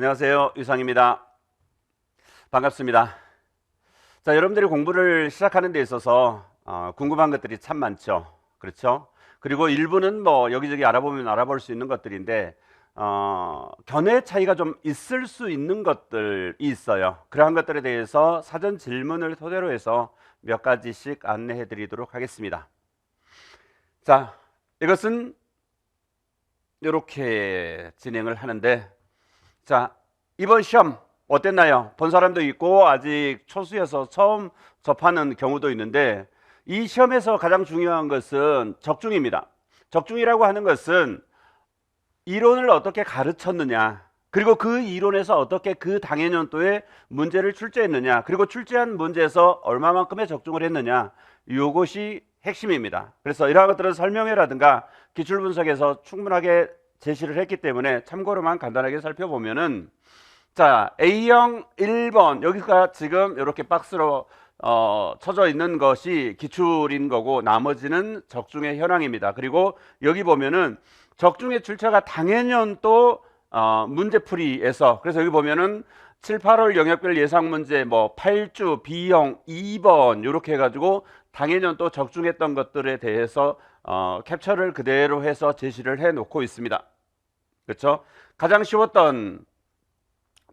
안녕하세요. 유상입니다. 반갑습니다. 자, 여러분들이 공부를 시작하는 데 있어서 궁금한 것들이 참 많죠. 그렇죠? 그리고 일부는 뭐 여기저기 알아보면 알아볼 수 있는 것들인데 견해 차이가 좀 있을 수 있는 것들이 있어요. 그러한 것들에 대해서 사전 질문을 토대로 해서 몇 가지씩 안내해 드리도록 하겠습니다. 자, 이것은 이렇게 진행을 하는데, 자, 이번 시험 어땠나요? 본 사람도 있고 아직 초수여서 처음 접하는 경우도 있는데, 이 시험에서 가장 중요한 것은 적중입니다. 적중이라고 하는 것은 이론을 어떻게 가르쳤느냐, 그리고 그 이론에서 어떻게 그 당해년도에 문제를 출제했느냐, 그리고 출제한 문제에서 얼마만큼의 적중을 했느냐, 이것이 핵심입니다. 그래서 이러한 것들은 설명회라든가 기출분석에서 충분하게 제시를 했기 때문에 참고로만 간단하게 살펴보면은, 자, A형 1번, 여기가 지금 이렇게 박스로 쳐져 있는 것이 기출인 거고 나머지는 적중의 현황입니다. 그리고 여기 보면은 적중의 출제가 당해년도 문제풀이에서, 그래서 여기 보면은 7, 8월 영역별 예상 문제 뭐 8주 B형 2번 이렇게 해가지고 당해년도 적중했던 것들에 대해서 캡처를 그대로 해서 제시를 해 놓고 있습니다. 그렇죠? 가장 쉬웠던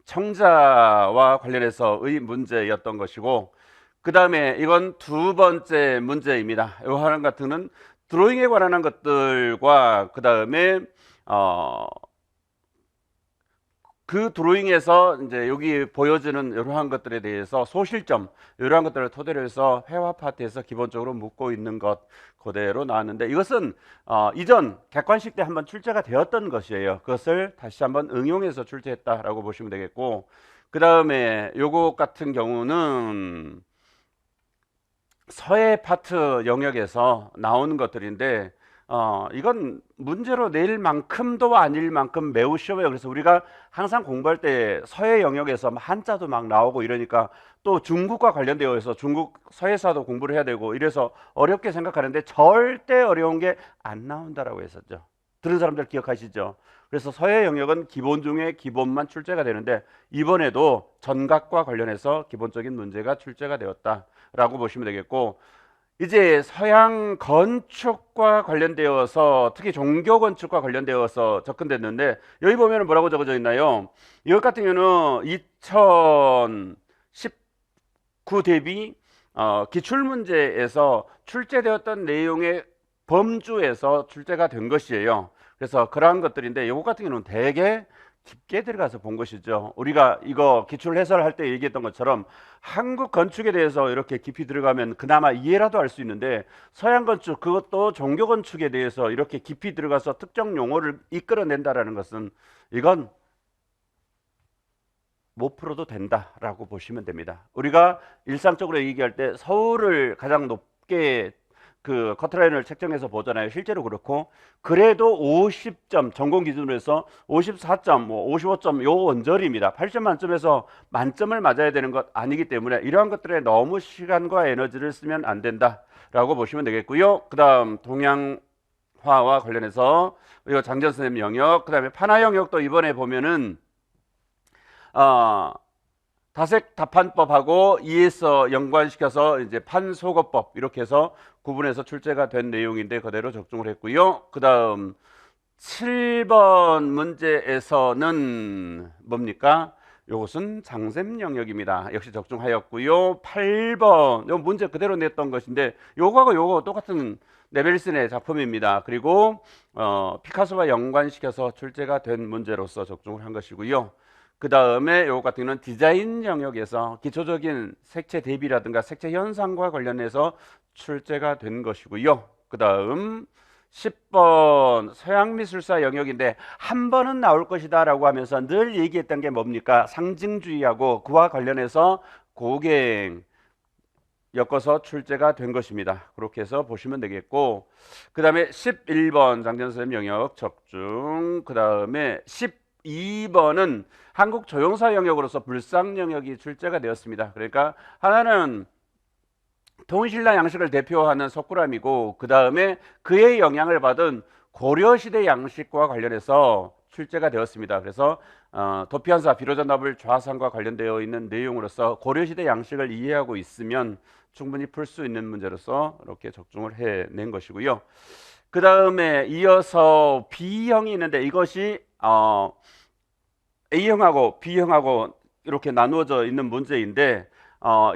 청자와 관련해서의 문제였던 것이고, 그 다음에 이건 두 번째 문제입니다. 이 하나 같은 건 드로잉에 관한 것들과 그 다음에 그 드로잉에서 이제 여기 보여지는 이러한 것들에 대해서 소실점, 이러한 것들을 토대로 해서 회화 파트에서 기본적으로 묻고 있는 것 그대로 나왔는데, 이것은 이전 객관식 때 한번 출제가 되었던 것이에요. 그것을 다시 한번 응용해서 출제했다라고 보시면 되겠고, 그 다음에 요것 같은 경우는 서예 파트 영역에서 나오는 것들인데, 이건 문제로 낼 만큼도 아닐 만큼 매우 쉬워요. 그래서 우리가 항상 공부할 때 서예 영역에서 한자도 막 나오고 이러니까, 또 중국과 관련되어 있어 중국 서예사도 공부를 해야 되고 이래서 어렵게 생각하는데 절대 어려운 게 안 나온다라고 했었죠. 들은 사람들 기억하시죠? 그래서 서예 영역은 기본 중에 기본만 출제가 되는데, 이번에도 전각과 관련해서 기본적인 문제가 출제가 되었다라고 보시면 되겠고, 이제 서양 건축과 관련되어서, 특히 종교 건축과 관련되어서 접근됐는데, 여기 보면 뭐라고 적어져 있나요? 이것 같은 경우는 2019 대비 기출문제에서 출제되었던 내용의 범주에서 출제가 된 것이에요. 그래서 그러한 것들인데, 이것 같은 경우는 되게 깊게 들어가서 본 것이죠. 우리가 이거 기출 해설할 때 얘기했던 것처럼 한국 건축에 대해서 이렇게 깊이 들어가면 그나마 이해라도 할 수 있는데, 서양 건축, 그것도 종교 건축에 대해서 이렇게 깊이 들어가서 특정 용어를 이끌어낸다라는 것은, 이건 못 풀어도 된다라고 보시면 됩니다. 우리가 일상적으로 얘기할 때 서울을 가장 높게 그 커트라인을 책정해서 보잖아요. 실제로 그렇고, 그래도 50점 전공 기준으로 해서 54점, 뭐 55점 요 원절입니다. 80점 만점에서 만점을 맞아야 되는 것 아니기 때문에 이러한 것들에 너무 시간과 에너지를 쓰면 안 된다라고 보시면 되겠고요. 그 다음 동양화와 관련해서 이 장전 선생님 영역, 그 다음에 판화 영역도 이번에 보면은 다색 답판법하고 이에서 연관시켜서 이제 판소거법 이렇게 해서 구분해서 출제가 된 내용인데 그대로 적중을 했고요. 그 다음 7번 문제에서는 뭡니까? 이것은 장셈 영역입니다. 역시 적중하였고요. 8번 요 문제 그대로 냈던 것인데, 요거하고 요거 똑같은 네벨슨의 작품입니다. 그리고 피카소와 연관시켜서 출제가 된 문제로서 적중을 한 것이고요. 그 다음에 요거 같은 경우는 디자인 영역에서 기초적인 색채 대비라든가 색채 현상과 관련해서 출제가 된 것이고요. 그 다음 10번 서양미술사 영역인데, 한 번은 나올 것이다 라고 하면서 늘 얘기했던 게 뭡니까? 상징주의하고 그와 관련해서 고갱 엮어서 출제가 된 것입니다. 그렇게 해서 보시면 되겠고, 그 다음에 11번 장전선생님 영역 적중, 그 다음에 12번은 한국 조형사 영역으로서 불상 영역이 출제가 되었습니다. 그러니까 하나는 동신라 양식을 대표하는 석굴암이고, 그 다음에 그의 영향을 받은 고려시대 양식과 관련해서 출제가 되었습니다. 그래서 도피한사 비로자납을 좌상과 관련되어 있는 내용으로서 고려시대 양식을 이해하고 있으면 충분히 풀 수 있는 문제로서 이렇게 적중을 해낸 것이고요. 그 다음에 이어서 B형이 있는데 이것이 A형하고 B형하고 이렇게 나누어져 있는 문제인데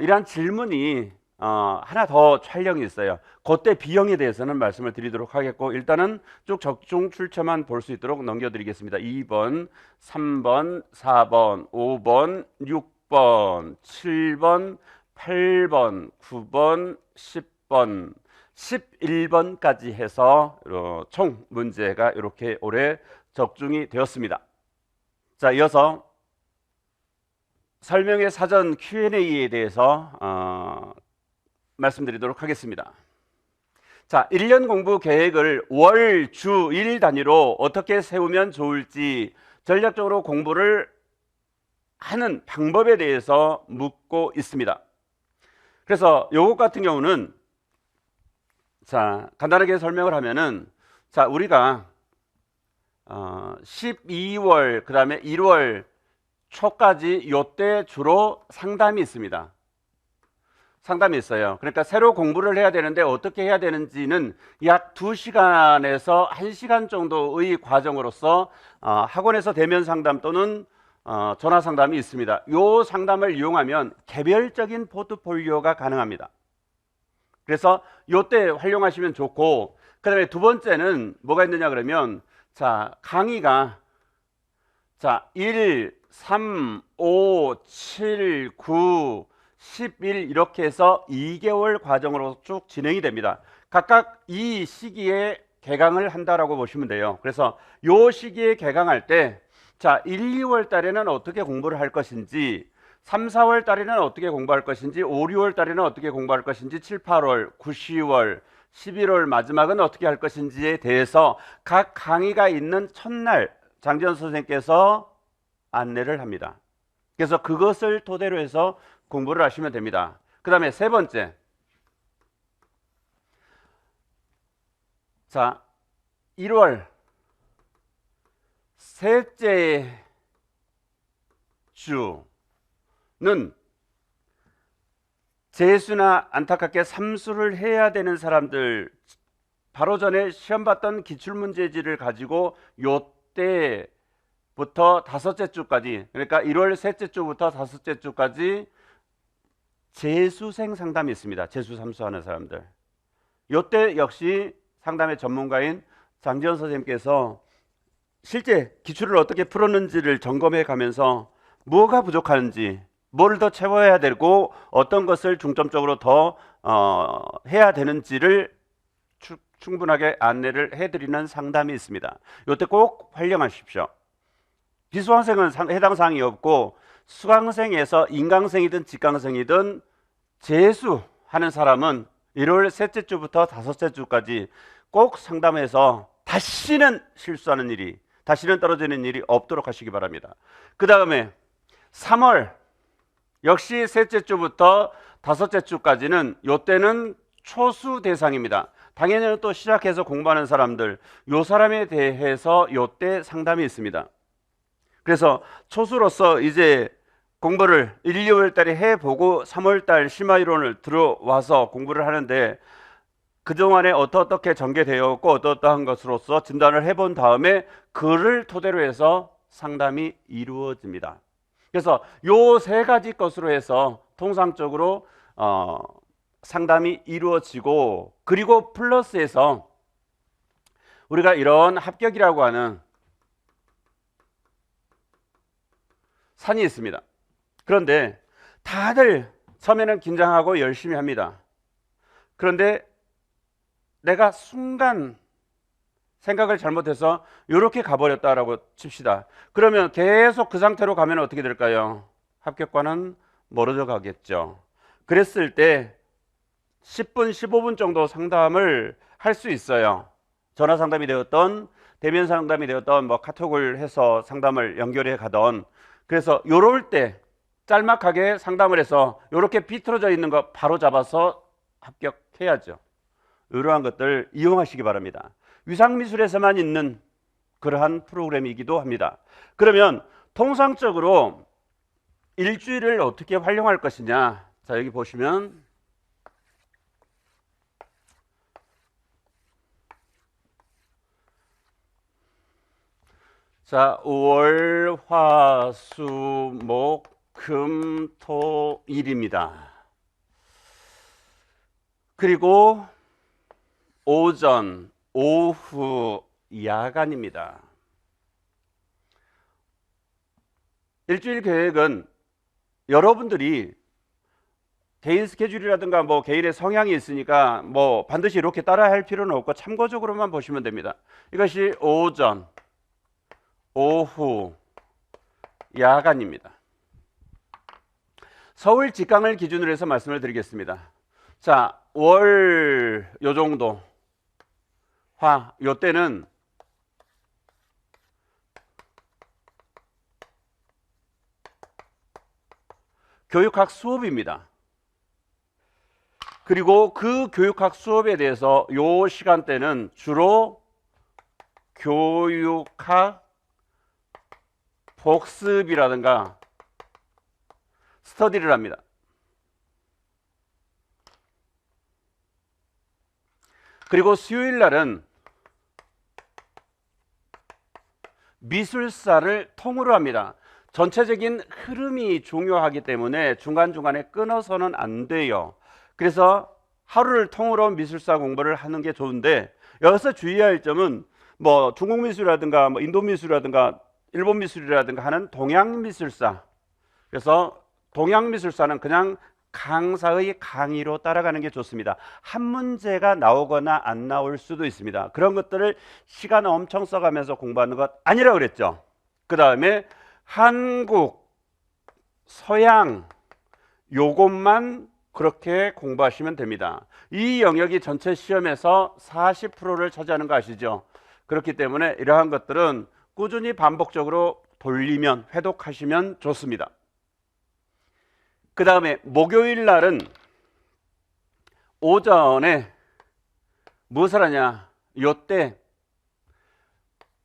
이러한 질문이 하나 더 촬영이 있어요. 그때 B형에 대해서는 말씀을 드리도록 하겠고 일단은 쭉 적중 출처만 볼 수 있도록 넘겨드리겠습니다. 2번, 3번, 4번, 5번, 6번, 7번, 8번, 9번, 10번, 11번까지 해서 총 문제가 이렇게 올해 적중이 되었습니다. 자, 이어서 설명의 사전 Q&A에 대해서 말씀드리도록 하겠습니다. 자, 1년 공부 계획을 월, 주, 일 단위로 어떻게 세우면 좋을지 전략적으로 공부를 하는 방법에 대해서 묻고 있습니다. 그래서 요것 같은 경우는 자, 간단하게 설명을 하면은 자, 우리가 12월 그 다음에 1월 초까지 요때 주로 상담이 있습니다. 상담이 있어요. 그러니까 새로 공부를 해야 되는데 어떻게 해야 되는지는 약 2시간에서 1시간 정도의 과정으로서 학원에서 대면 상담 또는 전화 상담이 있습니다. 요 상담을 이용하면 개별적인 포트폴리오가 가능합니다. 그래서 요때 활용하시면 좋고, 그 다음에 두 번째는 뭐가 있느냐 그러면 자, 강의가 자 1, 3, 5, 7, 9, 11 이렇게 해서 2개월 과정으로 쭉 진행이 됩니다. 각각 이 시기에 개강을 한다라고 보시면 돼요. 그래서 요 시기에 개강할 때 자 1, 2월 달에는 어떻게 공부를 할 것인지, 3, 4월 달에는 어떻게 공부할 것인지, 5, 6월 달에는 어떻게 공부할 것인지, 7, 8월, 9, 10월, 11월 마지막은 어떻게 할 것인지에 대해서 각 강의가 있는 첫날 장지현 선생님께서 안내를 합니다. 그래서 그것을 토대로 해서 공부를 하시면 됩니다. 그 다음에 세 번째, 자 1월 셋째 주는 재수나 안타깝게 삼수를 해야 되는 사람들, 바로 전에 시험 봤던 기출문제지를 가지고 요때부터 다섯째 주까지, 그러니까 1월 셋째 주부터 다섯째 주까지 재수생 상담이 있습니다. 재수 삼수하는 사람들. 요때 역시 상담의 전문가인 장지현 선생님께서 실제 기출을 어떻게 풀었는지를 점검해 가면서 뭐가 부족한지, 뭘 더 채워야 되고 어떤 것을 중점적으로 더 해야 되는지를 충분하게 안내를 해드리는 상담이 있습니다. 이때 꼭 활용하십시오. 비수강생은 해당 사항이 없고 수강생에서 인강생이든 직강생이든 재수하는 사람은 1월 셋째 주부터 다섯째 주까지 꼭 상담해서 다시는 실수하는 일이, 다시는 떨어지는 일이 없도록 하시기 바랍니다. 그 다음에 3월 역시 셋째 주부터 다섯째 주까지는 요때는 초수 대상입니다. 당연히 또 시작해서 공부하는 사람들, 요 사람에 대해서 요때 상담이 있습니다. 그래서 초수로서 이제 공부를 1, 2월 달에 해보고 3월 달 심화이론을 들어와서 공부를 하는데 그동안에 어떻게 전개되었고 어떠한 것으로서 진단을 해본 다음에 그를 토대로 해서 상담이 이루어집니다. 그래서 요 세 가지 것으로 해서 통상적으로 상담이 이루어지고, 그리고 플러스해서 우리가 이런 합격이라고 하는 산이 있습니다. 그런데 다들 처음에는 긴장하고 열심히 합니다. 그런데 내가 순간 생각을 잘못해서 이렇게 가버렸다라고 칩시다. 그러면 계속 그 상태로 가면 어떻게 될까요? 합격과는 멀어져 가겠죠. 그랬을 때 10분, 15분 정도 상담을 할 수 있어요. 전화 상담이 되었던, 대면 상담이 되었던, 뭐 카톡을 해서 상담을 연결해 가던. 그래서 요럴 때 짤막하게 상담을 해서 이렇게 비틀어져 있는 거 바로 잡아서 합격해야죠. 이러한 것들 이용하시기 바랍니다. 위상미술에서만 있는 그러한 프로그램이기도 합니다. 그러면 통상적으로 일주일을 어떻게 활용할 것이냐? 자, 여기 보시면 자, 월, 화, 수, 목, 금, 토, 일입니다. 그리고 오전, 오후, 야간입니다. 일주일 계획은 여러분들이 개인 스케줄이라든가 뭐 개인의 성향이 있으니까 뭐 반드시 이렇게 따라 할 필요는 없고 참고적으로만 보시면 됩니다. 이것이 오전, 오후, 야간입니다. 서울 직강을 기준으로 해서 말씀을 드리겠습니다. 자, 월 요 정도, 화 요 때는 교육학 수업입니다. 그리고 그 교육학 수업에 대해서 요 시간대는 주로 교육학 복습이라든가 스터디를 합니다. 그리고 수요일 날은 미술사를 통으로 합니다. 전체적인 흐름이 중요하기 때문에 중간중간에 끊어서는 안 돼요. 그래서 하루를 통으로 미술사 공부를 하는 게 좋은데, 여기서 주의할 점은 뭐 중국 미술이라든가 뭐 인도 미술이라든가 일본 미술이라든가 하는 동양 미술사, 그래서 동양 미술사는 그냥 강사의 강의로 따라가는 게 좋습니다. 한 문제가 나오거나 안 나올 수도 있습니다. 그런 것들을 시간 엄청 써가면서 공부하는 것 아니라고 그랬죠. 그 다음에 한국, 서양 요것만 그렇게 공부하시면 됩니다. 이 영역이 전체 시험에서 40%를 차지하는 거 아시죠? 그렇기 때문에 이러한 것들은 꾸준히 반복적으로 돌리면, 회독하시면 좋습니다. 그 다음에 목요일 날은 오전에 무엇을 하냐? 요때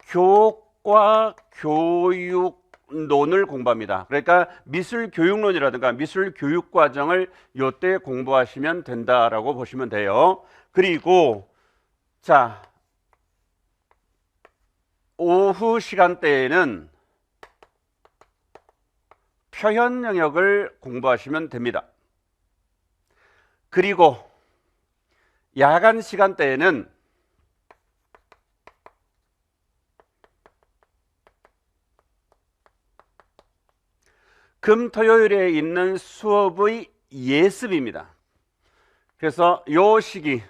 교과 교육론을 공부합니다. 그러니까 미술 교육론이라든가 미술 교육 과정을 요때 공부하시면 된다라고 보시면 돼요. 그리고 자, 오후 시간대에는 표현 영역을 공부하시면 됩니다. 그리고 야간 시간대에는 금, 토요일에 있는 수업의 예습입니다. 그래서 요 시기는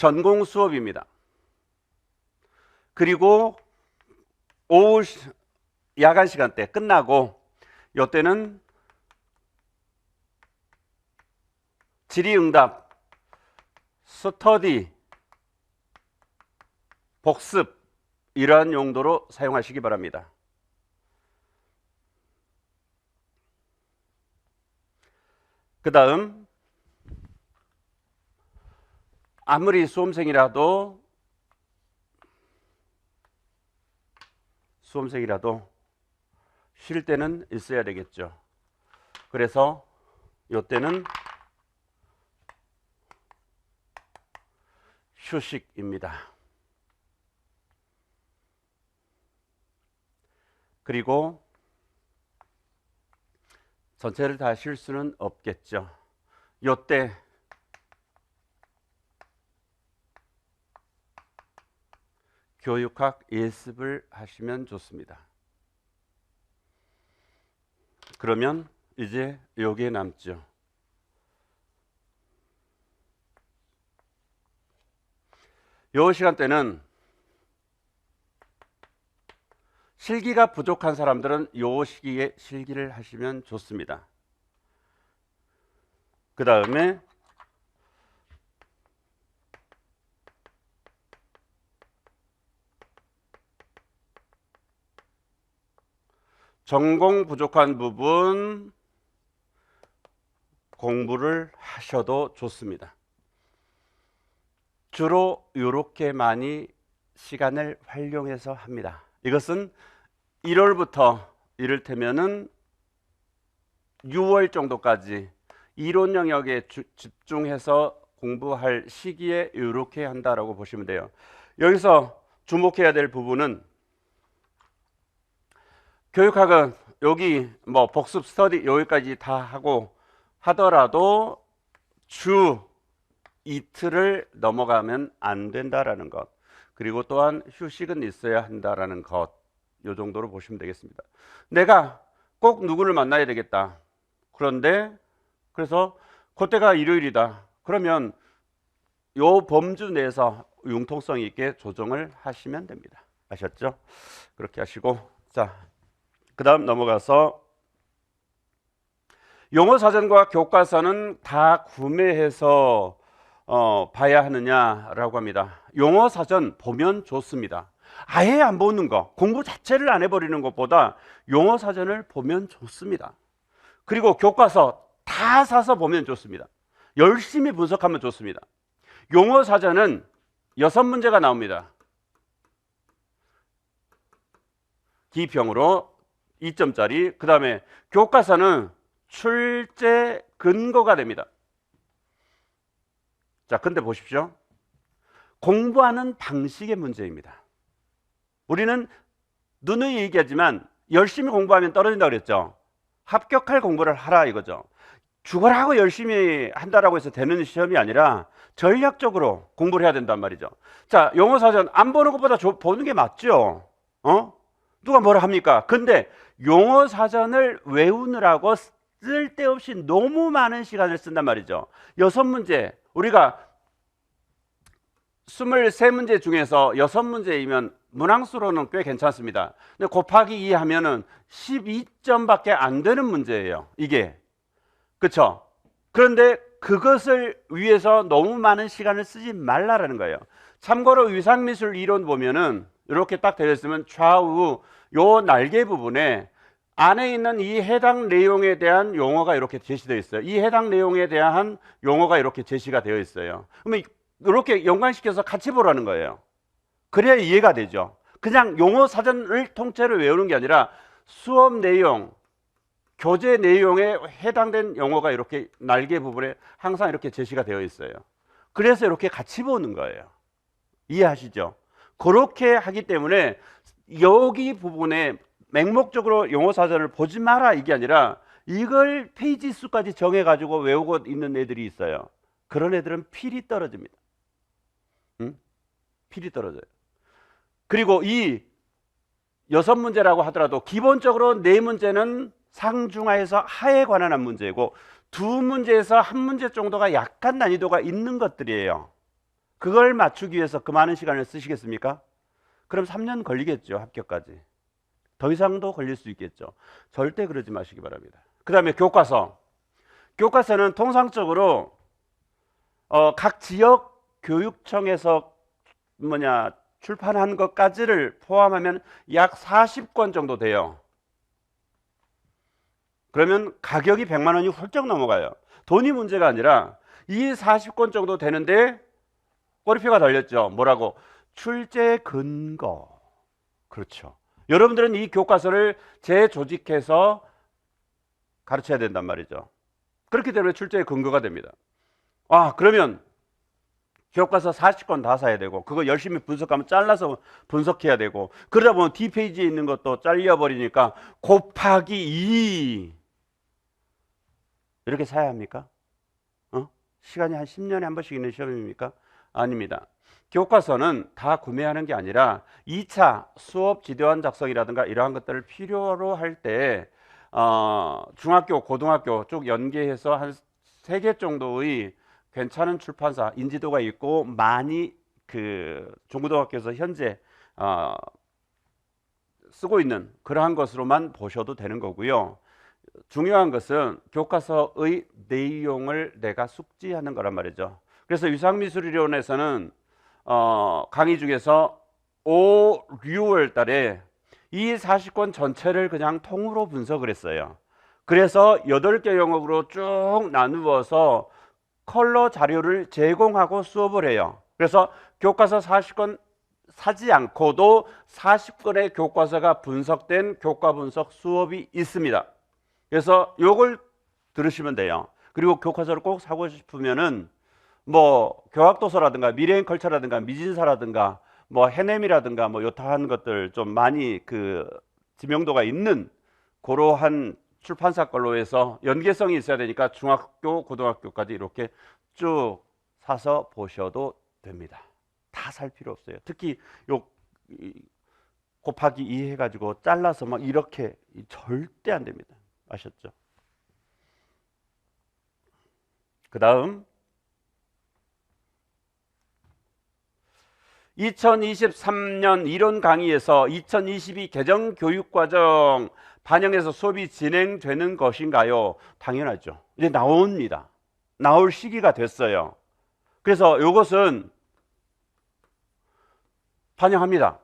전공 수업입니다. 그리고 오후 야간 시간대 끝나고 요때는 질의응답, 스터디, 복습 이러한 용도로 사용하시기 바랍니다. 그 다음 아무리 수험생이라도 쉴 때는 있어야 되겠죠. 그래서 요때는 휴식입니다. 그리고 전체를 다 쉴 수는 없겠죠. 요때 교육학 예습을 하시면 좋습니다. 그러면 이제 요게 남죠. 요 시간대는 실기가 부족한 사람들은 요 시기에 실기를 하시면 좋습니다. 그 다음에 전공 부족한 부분 공부를 하셔도 좋습니다. 주로 이렇게 많이 시간을 활용해서 합니다. 이것은 1월부터 이를테면은 6월 정도까지 이론 영역에 집중해서 공부할 시기에 이렇게 한다라고 보시면 돼요. 여기서 주목해야 될 부분은 교육학은 여기 뭐 복습 스터디 여기까지 다 하고 하더라도 주 이틀을 넘어가면 안 된다라는 것, 그리고 또한 휴식은 있어야 한다라는 것, 이 정도로 보시면 되겠습니다. 내가 꼭 누구를 만나야 되겠다. 그런데 그래서 그때가 일요일이다. 그러면 요 범주 내에서 융통성 있게 조정을 하시면 됩니다. 아셨죠? 그렇게 하시고, 자, 그 다음 넘어가서 용어 사전과 교과서는 다 구매해서 봐야 하느냐라고 합니다. 용어 사전 보면 좋습니다. 아예 안 보는 거, 공부 자체를 안 해버리는 것보다 용어 사전을 보면 좋습니다. 그리고 교과서 다 사서 보면 좋습니다. 열심히 분석하면 좋습니다. 용어 사전은 6문제가 나옵니다. 기평으로 2점짜리. 그 다음에 교과서는 출제 근거가 됩니다. 자, 근데 보십시오. 공부하는 방식의 문제입니다. 우리는 누누이 얘기하지만 열심히 공부하면 떨어진다고 그랬죠. 합격할 공부를 하라 이거죠. 죽어라고 열심히 한다라고 해서 되는 시험이 아니라 전략적으로 공부를 해야 된단 말이죠. 자, 용어 사전 안 보는 것보다 보는 게 맞죠. 누가 뭐라 합니까? 근데 용어 사전을 외우느라고 쓸데없이 너무 많은 시간을 쓴단 말이죠. 6문제, 우리가 23문제 중에서 6문제이면 문항수로는 꽤 괜찮습니다. 근데 곱하기 2 하면은 12점밖에 안 되는 문제예요, 이게. 그렇죠? 그런데 그것을 위해서 너무 많은 시간을 쓰지 말라라는 거예요. 참고로 위상미술 이론 보면은 이렇게 딱 되어 있으면 좌우 요 날개 부분에 안에 있는 이 해당 내용에 대한 용어가 이렇게 제시되어 있어요. 이 해당 내용에 대한 용어가 이렇게 제시가 되어 있어요. 그러면 이렇게 연관시켜서 같이 보라는 거예요. 그래야 이해가 되죠. 그냥 용어 사전을 통째로 외우는 게 아니라 수업 내용, 교재 내용에 해당된 용어가 이렇게 날개 부분에 항상 이렇게 제시가 되어 있어요. 그래서 이렇게 같이 보는 거예요. 이해하시죠? 그렇게 하기 때문에 여기 부분에 맹목적으로 용어 사전을 보지 마라 이게 아니라 이걸 페이지 수까지 정해가지고 외우고 있는 애들이 있어요. 그런 애들은 필이 떨어집니다. 필이 떨어져요. 그리고 이 6문제라고 하더라도 기본적으로 4문제는 상중하에서 하에 관한 한 문제이고 2문제에서 1문제 정도가 약간 난이도가 있는 것들이에요. 그걸 맞추기 위해서 그 많은 시간을 쓰시겠습니까? 그럼 3년 걸리겠죠, 합격까지. 더 이상도 걸릴 수 있겠죠. 절대 그러지 마시기 바랍니다. 그 다음에 교과서. 교과서는 통상적으로 각 지역 교육청에서 출판한 것까지를 포함하면 약 40권 정도 돼요. 그러면 가격이 100만 원이 훌쩍 넘어가요. 돈이 문제가 아니라 이 40권 정도 되는데 꼬리표가 달렸죠. 뭐라고? 출제 근거. 그렇죠. 여러분들은 이 교과서를 재조직해서 가르쳐야 된단 말이죠. 그렇기 때문에 출제의 근거가 됩니다. 그러면 교과서 40권 다 사야 되고 그거 열심히 분석하면 잘라서 분석해야 되고 그러다 보면 D페이지에 있는 것도 잘려버리니까 곱하기 2 이렇게 사야 합니까? 시간이 한 10년에 한 번씩 있는 시험입니까? 아닙니다. 교과서는 다 구매하는 게 아니라 2차 수업 지도안 작성이라든가 이러한 것들을 필요로 할 때 중학교, 고등학교 쭉 연계해서 한 3개 정도의 괜찮은 출판사, 인지도가 있고 많이 중고등학교에서 현재 쓰고 있는 그러한 것으로만 보셔도 되는 거고요. 중요한 것은 교과서의 내용을 내가 숙지하는 거란 말이죠. 그래서 위상미술이론에서는 강의 중에서 5, 6월 달에 이 40권 전체를 그냥 통으로 분석을 했어요. 그래서 8개 영역으로 쭉 나누어서 컬러 자료를 제공하고 수업을 해요. 그래서 교과서 40권 사지 않고도 40권의 교과서가 분석된 교과 분석 수업이 있습니다. 그래서 요걸 들으시면 돼요. 그리고 교과서를 꼭 사고 싶으면은 뭐 교학도서라든가 미래앤컬처라든가 미진사라든가 뭐 해냄이라든가 뭐 요타한 것들 좀 많이 그 지명도가 있는 그러한 출판사 걸로 해서 연계성이 있어야 되니까 중학교, 고등학교까지 이렇게 쭉 사서 보셔도 됩니다. 다 살 필요 없어요. 특히 요 곱하기 2 해가지고 잘라서 막 이렇게 절대 안 됩니다. 아셨죠? 그 다음 2023년 이론 강의에서 2022 개정 교육과정 반영해서 수업이 진행되는 것인가요? 당연하죠. 이제 나옵니다. 나올 시기가 됐어요. 그래서 이것은 반영합니다.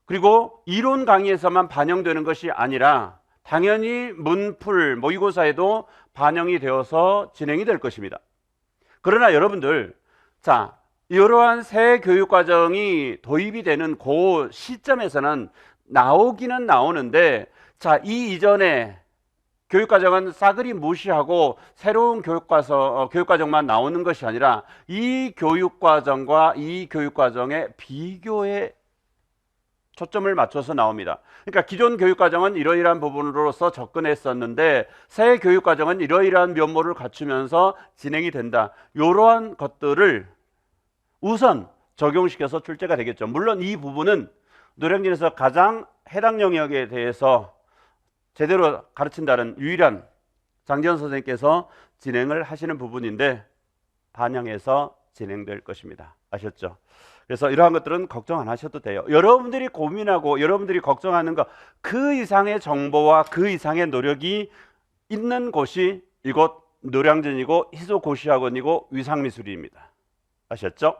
그리고 이론 강의에서만 반영되는 것이 아니라 당연히 문풀 모의고사에도 반영이 되어서 진행이 될 것입니다. 그러나 여러분들, 자, 이러한 새 교육과정이 도입이 되는 그 시점에서는 나오기는 나오는데, 자, 이 이전에 교육과정은 싸그리 무시하고 새로운 교육과정만 나오는 것이 아니라 이 교육과정과 이 교육과정의 비교에 초점을 맞춰서 나옵니다. 그러니까 기존 교육과정은 이러이러한 부분으로서 접근했었는데 새 교육과정은 이러이러한 면모를 갖추면서 진행이 된다. 이러한 것들을 우선 적용시켜서 출제가 되겠죠. 물론 이 부분은 노량진에서 가장 해당 영역에 대해서 제대로 가르친다는 유일한 장지현 선생님께서 진행을 하시는 부분인데 반영해서 진행될 것입니다. 아셨죠? 그래서 이러한 것들은 걱정 안 하셔도 돼요. 여러분들이 고민하고 여러분들이 걱정하는 것 그 이상의 정보와 그 이상의 노력이 있는 곳이 이곳 노량진이고 희소고시학원이고 위상미술입니다. 아셨죠?